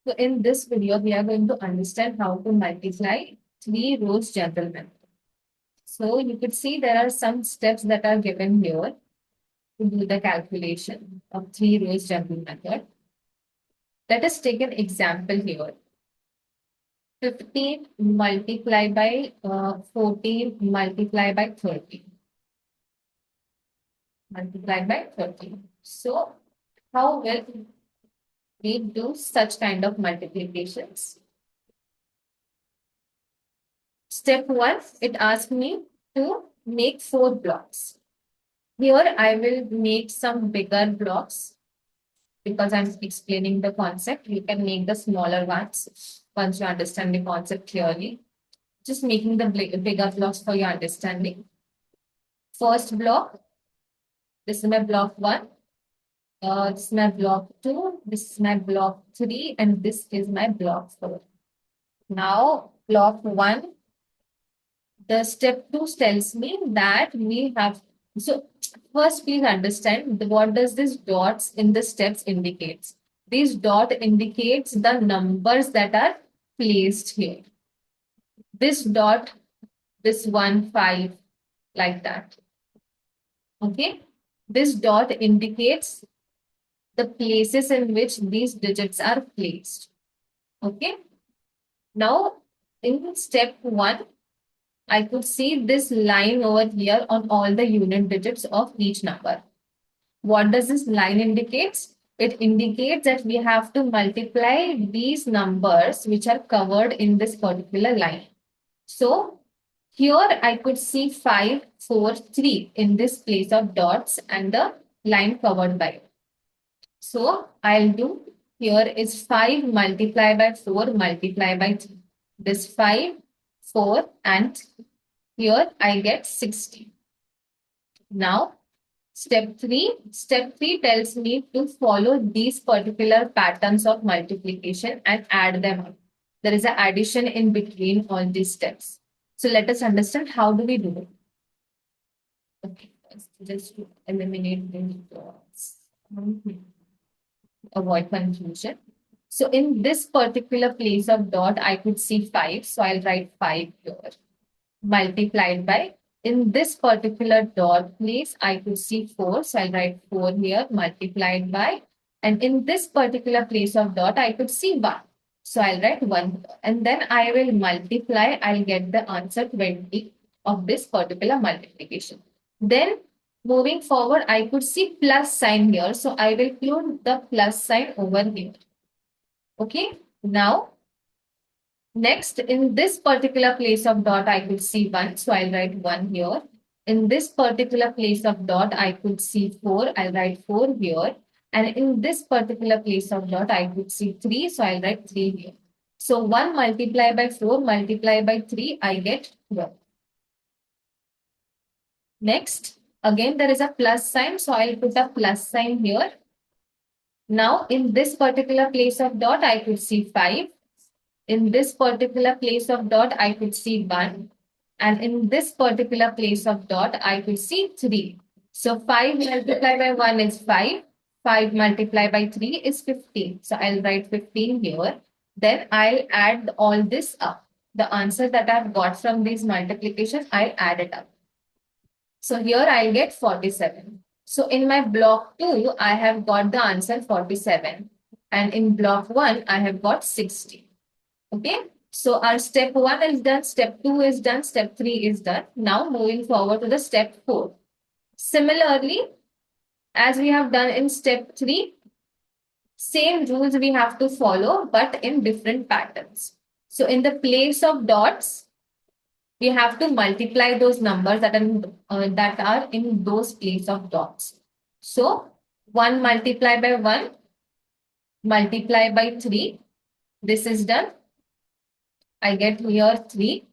So in this video, we are going to understand how to multiply three rows general method. So you could see there are some steps that are given here to do the calculation of three rows general method. Let us take an example here. 15 multiplied by 14 multiplied by 30. Multiplied by 30. So how will we do such kind of multiplications? Step 1, it asks me to make 4 blocks. Here I will make some bigger blocks because I'm explaining the concept. You can make the smaller ones once you understand the concept clearly. Just making the bigger blocks for your understanding. First block, this is my block 1. This is my block 2. This is my block 3. And this is my block 4. Now, block 1, the step 2 tells me that we have. So first, please understand what does this dots in the steps indicates. This dot indicates the numbers that are placed here. This dot, this 1, 5, like that. Okay. This dot indicates the places in which these digits are placed. Okay. Now, in step 1, I could see this line over here on all the unit digits of each number. What does this line indicates? It indicates that we have to multiply these numbers which are covered in this particular line. So here I could see 5, 4, 3 in this place of dots and the line covered by it. So I'll do here is 5 multiplied by 4 multiplied by 3. This 5, 4 and here I get 60. Now, step 3. Step 3 tells me to follow these particular patterns of multiplication and add them up. There is an addition in between all these steps. So let us understand how do we do it. Okay, just to eliminate the dots. Avoid confusion. So in this particular place of dot, I could see 5. So I'll write 5 here. Multiplied by, in this particular dot place, I could see 4. So I'll write 4 here, multiplied by, and in this particular place of dot, I could see 1. So I'll write 1. And then I will multiply, I'll get the answer 20 of this particular multiplication. Then moving forward, I could see plus sign here. So I will include the plus sign over here. Okay. Now, next, in this particular place of dot, I could see 1. So I'll write 1 here. In this particular place of dot, I could see 4. I'll write 4 here. And in this particular place of dot, I could see 3. So I'll write 3 here. So 1 multiplied by 4 multiplied by 3, I get 12. Next, again, there is a plus sign. So I'll put a plus sign here. Now, in this particular place of dot, I could see 5. In this particular place of dot, I could see 1. And in this particular place of dot, I could see 3. So 5 multiplied by 1 is 5. 5 multiplied by 3 is 15. So I'll write 15 here. Then I'll add all this up. The answer that I've got from these multiplications, I'll add it up. So here I'll get 47. So in my block 2, I have got the answer 47. And in block 1, I have got 60. Okay, so our step 1 is done, step 2 is done, step 3 is done. Now moving forward to the step 4. Similarly, as we have done in step 3, same rules we have to follow, but in different patterns. So in the place of dots, we have to multiply those numbers that are in those place of dots. So 1 multiplied by 1, multiplied by 3, this is done. I get here 3.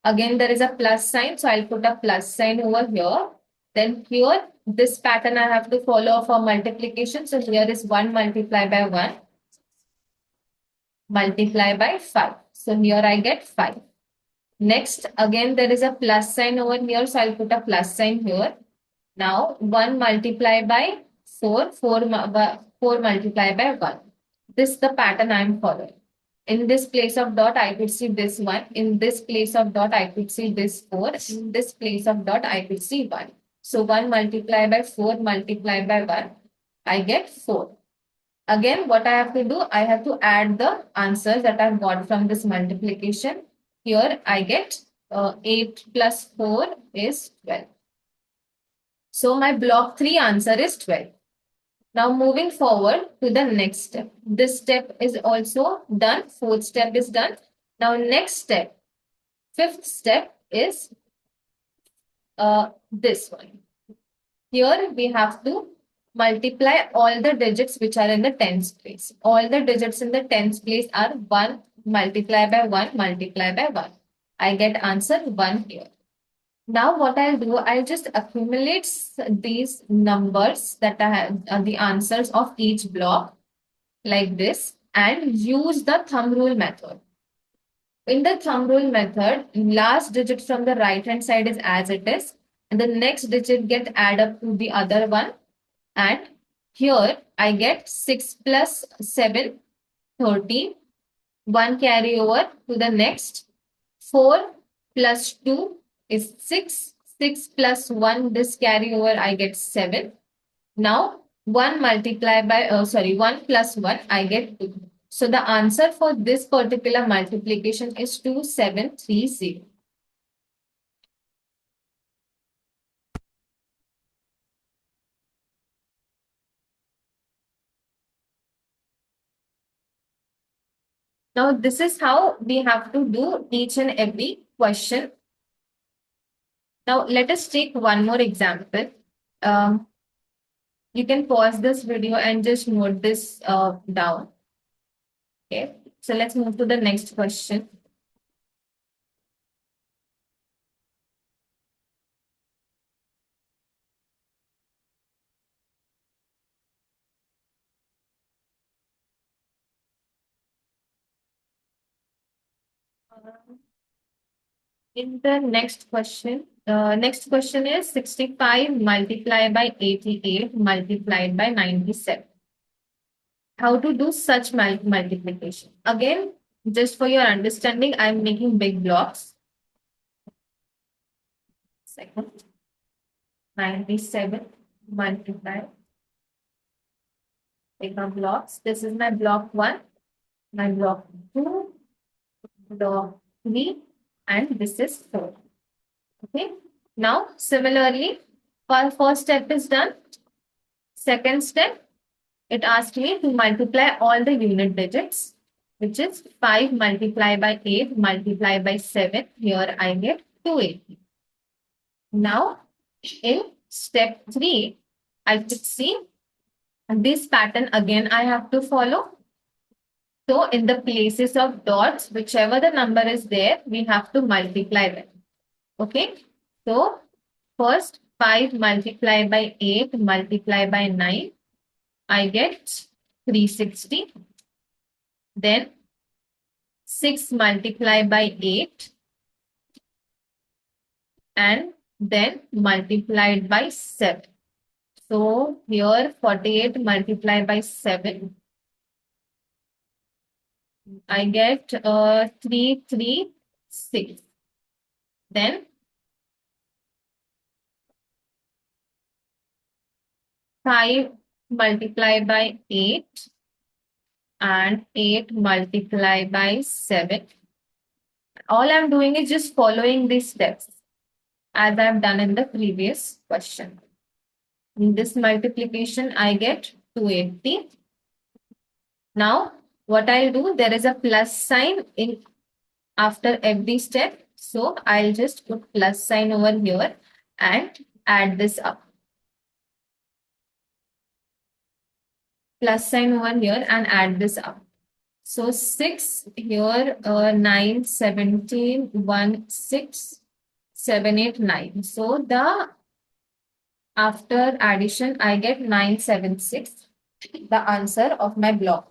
Again, there is a plus sign. So I'll put a plus sign over here. Then here, this pattern I have to follow for multiplication. So here is 1 multiplied by 1. Multiply by 5. So here I get 5. Next, again, there is a plus sign over here. So I'll put a plus sign here. Now, 1 multiplied by 4. 4 multiplied by 1. This is the pattern I am following. In this place of dot, I could see this one. In this place of dot, I could see this 4. In this place of dot, I could see 1. So 1 multiplied by 4 multiplied by 1, I get 4. Again, what I have to do, I have to add the answers that I've got from this multiplication. Here I get 8 plus 4 is 12. So my block 3 answer is 12. Now moving forward to the next step. This step is also done. Fourth step is done. Now next step, fifth step is this one. Here we have to multiply all the digits which are in the tens place. All the digits in the tens place are 1 multiplied by 1 multiplied by 1. I get answer 1 here. Now what I'll do, I'll just accumulate these numbers that I have, the answers of each block like this, and use the thumb rule method. In the thumb rule method, last digit from the right hand side is as it is, and the next digit get add up to the other one. And here I get 6 plus 7, 13. 1 carry over to the next. 4 plus 2 is 6. 6 plus 1, this carry over, I get 7. Now 1 multiplied by, 1 plus 1, I get 2. So the answer for this particular multiplication is 2730. Now this is how we have to do each and every question. Now let us take one more example. You can pause this video and just note this down. Okay, so let's move to the next question. In the next question is 65 multiplied by 88 multiplied by 97. How to do such multiplication? Again, just for your understanding, I'm making big blocks. Second, 97 multiplied bigger blocks. This is my block 1, my block 2, block 3, and this is 4. Okay. Now, similarly, first step is done. Second step, it asked me to multiply all the unit digits, which is 5 multiplied by 8 multiplied by 7. Here I get 280. Now, in step 3, I could see this pattern again I have to follow. So, in the places of dots, whichever the number is there, we have to multiply them. Okay. So, first 5 multiplied by 8 multiplied by 9, I get 360. Then 6 multiplied by 8 and then multiplied by 7. So, here 48 multiplied by 7. I get 336. Then 5 multiplied by 8 and 8 multiplied by 7. All I'm doing is just following these steps as I've done in the previous question. In this multiplication, I get 280. Now, what I'll do, there is a plus sign in after every step. So I'll just put plus sign over here and add this up. Plus sign over here and add this up. So 6 here, 9, 17, 1, 6, 7, 8, 9. So the after addition, I get 976, the answer of my block.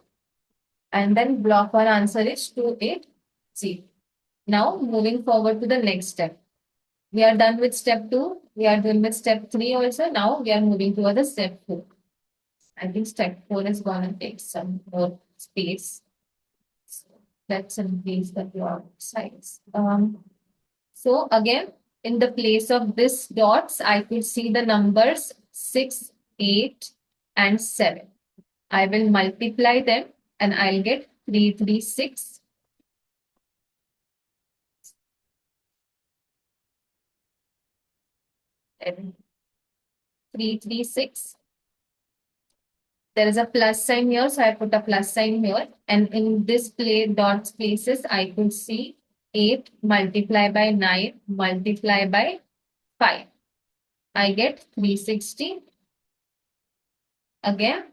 And then block 1 answer is 280. Now moving forward to the next step. We are done with step 2. We are done with step 3 also. Now we are moving toward the step 4. I think step 4 is going to take some more space. So let's increase the block size. So again, in the place of this dots, I could see the numbers 6, 8, and 7. I will multiply them and I'll get 336. 336. There is a plus sign here, so I put a plus sign here. And in this dots places, I could see 8 multiplied by 9 multiplied by 5. I get 360. Again,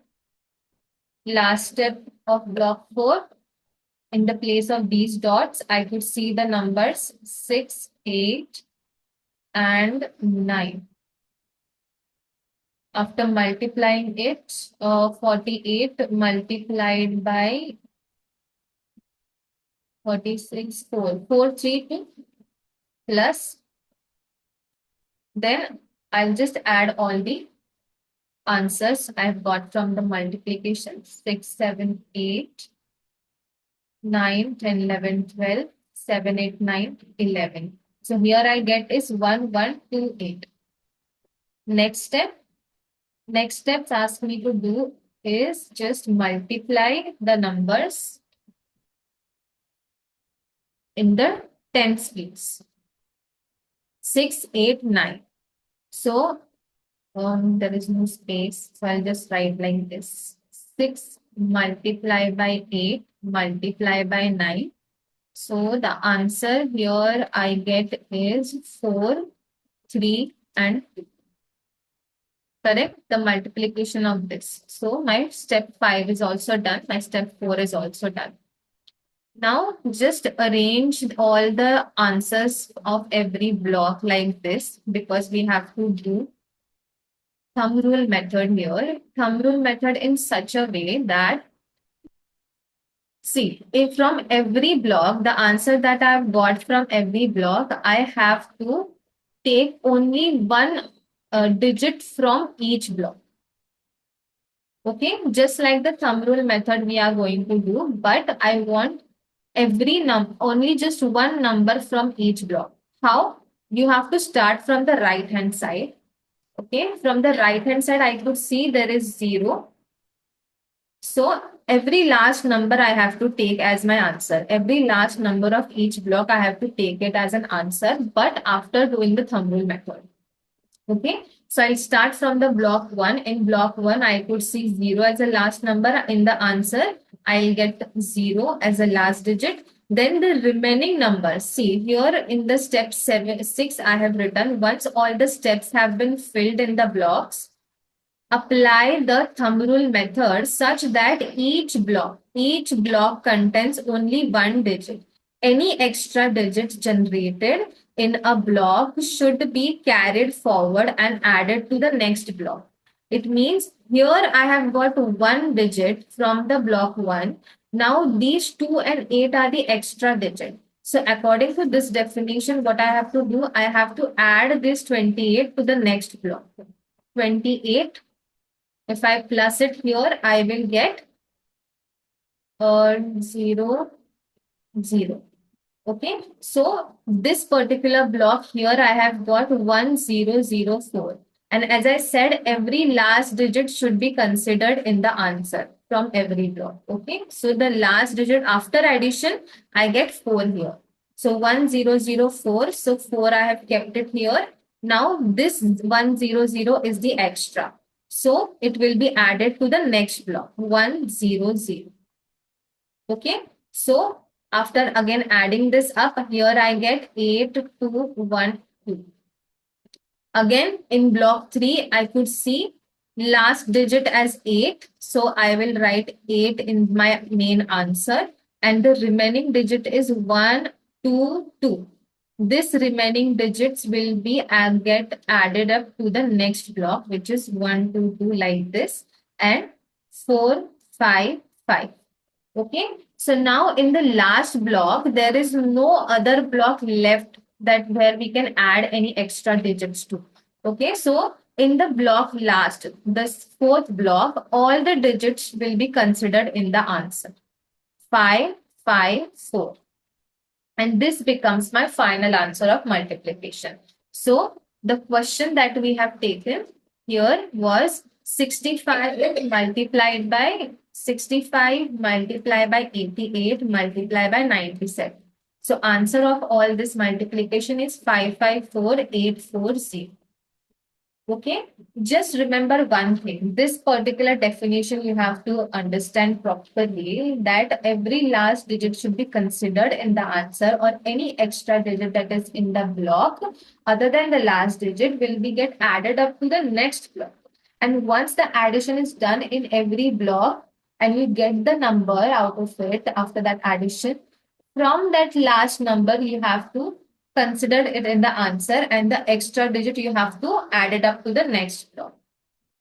last step of block 4. In the place of these dots, I could see the numbers 6, 8, and 9. After multiplying it, 48 multiplied by 46, 4, 432 plus, then I'll just add all the answers I've got from the multiplication. 6, 7, 8, 9, 10, 11, 12, 7, 8, 9, 11. So here I get is 1, 1, 2, 8. Next steps ask me to do is just multiply the numbers in the tens place. 6, 8, 9. So there is no space. So I'll just write like this. 6 multiplied by 8 multiplied by 9. So the answer here I get is 4, 3, and 2. Correct? The multiplication of this. So my step 5 is also done. My step 4 is also done. Now just arrange all the answers of every block like this because we have to do thumb rule method here. Thumb rule method in such a way that, see, if from every block, the answer that I've got from every block, I have to take only one digit from each block. Okay, just like the thumb rule method we are going to do, but I want every only just one number from each block. How? You have to start from the right hand side. Okay, from the right hand side, I could see there is 0. So every last number I have to take as my answer. Every last number of each block, I have to take it as an answer, but after doing the thumb rule method. Okay, so I'll start from the block 1. In block 1, I could see 0 as a last number. In the answer, I'll get 0 as a last digit. Then the remaining numbers. See, here in the step 6, I have written once all the steps have been filled in the blocks, apply the thumb rule method such that each block contains only one digit. Any extra digits generated in a block should be carried forward and added to the next block. It means here I have got one digit from the block 1. Now these 2 and 8 are the extra digit. So according to this definition, what I have to do, I have to add this 28 to the next block. 28. If I plus it here, I will get 0, 0. Okay, so this particular block here, I have got 1004. And as I said, every last digit should be considered in the answer from every block. Okay, so the last digit after addition, I get 4 here. So 1004. So 4 I have kept it here. Now this 100 is the extra. So it will be added to the next block 100. Okay, so after again adding this up, here I get 8212. Again, in block 3, I could see last digit as 8. So I will write 8 in my main answer. And the remaining digit is 122. This remaining digits will be get added up to the next block, which is 122 like this. And 455. Okay, so now in the last block, there is no other block left that where we can add any extra digits to. Okay, so in the block last, this fourth block, all the digits will be considered in the answer. 5, 5, 4. And this becomes my final answer of multiplication. So the question that we have taken here was 65 multiplied by 65 multiplied by 88 multiplied by 97. So answer of all this multiplication is 554840. Okay, just remember one thing. This particular definition you have to understand properly, that every last digit should be considered in the answer, or any extra digit that is in the block other than the last digit will be get added up to the next block. And once the addition is done in every block and you get the number out of it after that addition, from that last number you have to consider it in the answer, and the extra digit you have to add it up to the next block.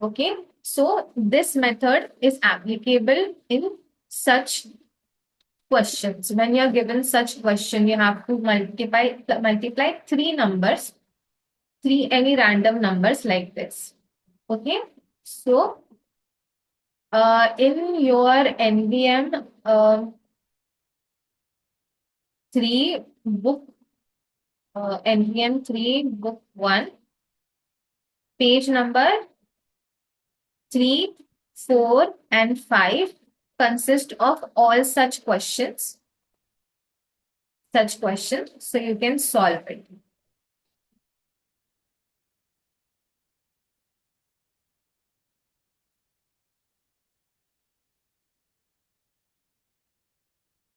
Okay, so this method is applicable in such questions. When you are given such question, you have to multiply three numbers, any random numbers like this. Okay, so in your NVM 3 book, NVM 3 book 1, page number 3, 4, and 5 consist of all such questions. So you can solve it.